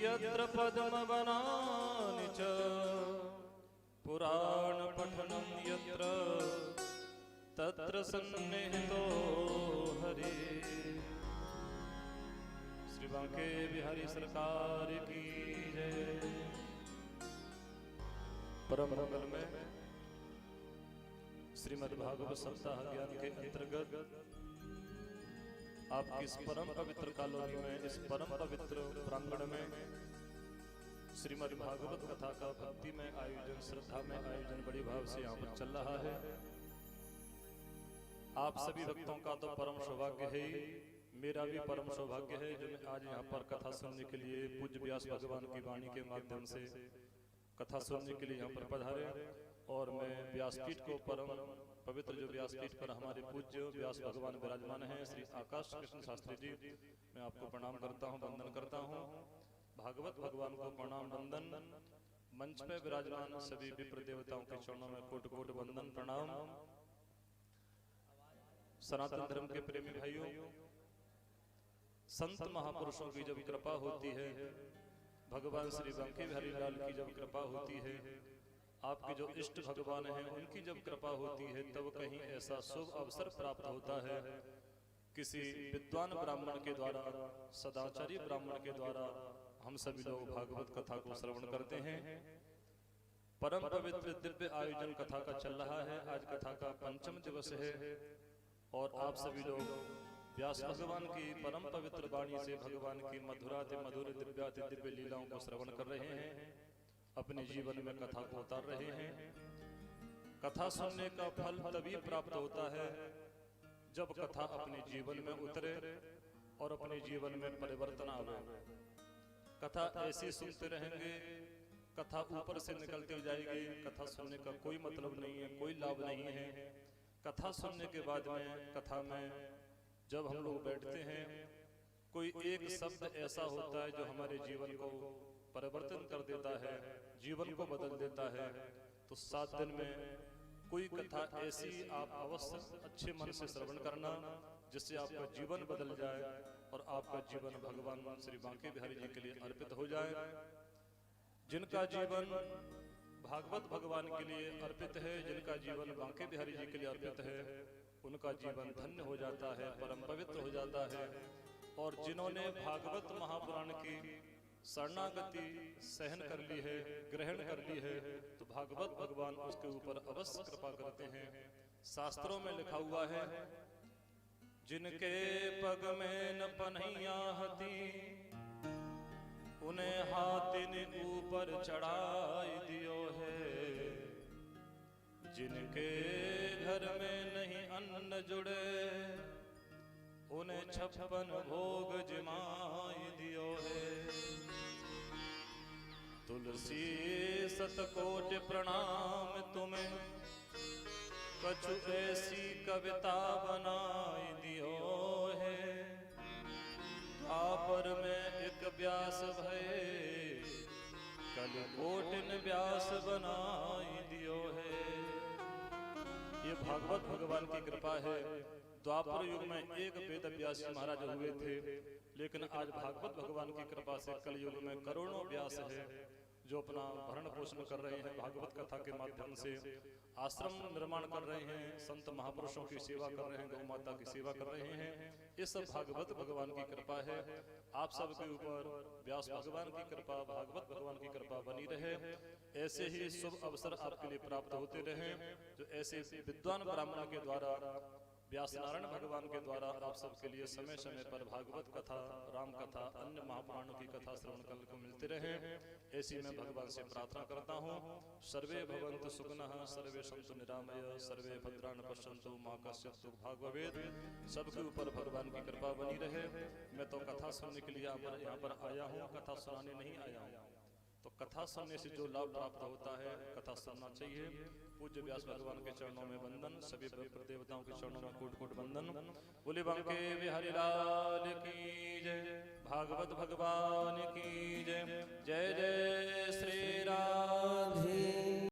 यत्र पद्मवनानि च पुराण पठनं यत्र तत्र सन्निहितो हरि। श्री बांके बिहारी सरकार की जय। परम मंगल में श्रीमद् भागवत सप्ताह ज्ञान के अंतर्गत आपकी इस परम पवित्र कॉलोनी में, इस परम पवित्र प्रांगण में श्रीमद् भागवत कथा का भक्ति में आयोजन, श्रद्धा में आयोजन बड़ी भाव से यहाँ पर चल रहा है। आप सभी भक्तों का तो परम सौभाग्य है, मेरा भी परम सौभाग्य है जो मैं आज यहाँ पर कथा सुनने के लिए पूज्य व्यास भगवान की वाणी के माध्यम से कथा सुनने के लिए यहाँ पर पधारे। और मैं व्यासपीठ को, परम पवित्र जो व्यासपीठ पर हमारे पूज्य व्यास भगवान विराजमान हैं, श्री आकाश कृष्ण शास्त्री जी, मैं आपको प्रणाम करता हूँ, वंदन करता हूँ। भागवत भगवान को प्रणाम वंदन। मंच पे विराजमान सभी विप्र देवताओं के चरणों में कोटि कोटि वंदन प्रणाम। सनातन धर्म के प्रेमी भाइयों, संत महापुरुषों की जब कृपा होती है, भगवान श्री बांके बिहारी लाल की जब कृपा होती है, आपके जो इष्ट भगवान हैं उनकी जब कृपा होती है, तब कहीं ऐसा शुभ अवसर प्राप्त होता है किसी विद्वान ब्राह्मण के द्वारा, सदाचारी ब्राह्मण के द्वारा हम सभी लोग भागवत कथा को श्रवण करते हैं। परम पवित्र दिव्य आयोजन कथा का चल रहा है। आज कथा का पंचम दिवस है और आप सभी लोग व्यास भगवान की परम पवित्र वाणी से भगवान की मधुराति मधुर दिव्याति दिव्य लीलाओं को श्रवण कर रहे हैं, अपने जीवन में कथा को उतार रहे हैं। कथा सुनने का फल तभी प्राप्त होता है जब कथा अपने जीवन में उतरे और अपने जीवन में परिवर्तन आवे। कथा ऐसे सुनते रहेंगे, कथा ऊपर से निकलती जाएगी, कथा सुनने का कोई मतलब नहीं है, कोई लाभ नहीं है। कथा सुनने के बाद में, कथा में जब हम लोग बैठते हैं, कोई एक शब्द ऐसा होता है जो हमारे जीवन को परिवर्तन कर देता है, जीवन को बदल देता है। तो 7 दिन में कोई कथा ऐसी आप अवश्य अच्छे मन से श्रवण करना जिससे आपका जीवन बदल जाए और आपका जीवन भगवान श्री बांके बिहारी जी के लिए अर्पित हो जाए। जिनका जीवन भागवत भगवान के लिए अर्पित है, जिनका जीवन बांके बिहारी जी के लिए अर्पित है, उनका जीवन धन्य हो जाता है, परम पवित्र हो जाता है। और जिन्होंने भागवत महापुराण की शरणागति सहन कर ली है, ग्रहण कर ली है, तो भागवत भगवान उसके ऊपर अवश्य कृपा करते हैं। शास्त्रों में लिखा हुआ है, जिनके पग में न पनहिया हती, उन्हें हाथी ने ऊपर चढ़ाई दियो है। जिनके घर में नहीं अन्न जुड़े, उन्हें 56 भोग जिमाई दियो है। तुलसी सतकोट प्रणाम तुम्हें, कछु ऐसी कविता बनाई दियो है। द्वापर में एक व्यास भये, कल कोटिन व्यास बनाई दियो है। ये भागवत भगवान की कृपा है। द्वापर युग में एक वेद व्यास महाराज हुए थे, लेकिन आज भागवत भगवान की कृपा से कल युग में करोड़ों व्यास है जो अपना भरण पोषण कर रहे हैं, भागवत कथा के माध्यम से आश्रम निर्माण कर रहे हैं, संत महापुरुषों की सेवा कर रहे हैं, गौ माता की सेवा कर रहे हैं। ये सब भागवत भगवान की कृपा है। आप सबके ऊपर व्यास भगवान की कृपा, भागवत भगवान की कृपा बनी रहे। ऐसे ही शुभ अवसर आपके लिए प्राप्त होते रहे, जो ऐसे विद्वान ब्राह्मणों के द्वारा, व्यास नारायण भगवान के द्वारा आप सबके लिए समय समय पर भागवत कथा, राम कथा, अन्य महापुराणों की कथा श्रवण करने को मिलते रहे। ऐसी मैं भगवान से प्रार्थना करता हूँ। सर्वे भवन्तु सुखिनः, सर्वे सन्तु निरामय, सर्वे भद्राणि पश्यन्तु मा कश्चित् दुर्भाग् भवेत्। सबके ऊपर भगवान की कृपा बनी रहे। मैं तो कथा सुनने के लिए यहाँ पर आया हूँ, कथा सुनाने नहीं आया हूँ। तो कथा सुनने से जो लाभ प्राप्त होता है, कथा सुनना चाहिए। पूज्य व्यास भगवान के चरणों में वंदन, सभी देवताओं के चरणों में कोटि कोटि वंदन। बोले बांके बिहारी लाल की जय, भागवत भगवान की जय। जय जय श्री राधे।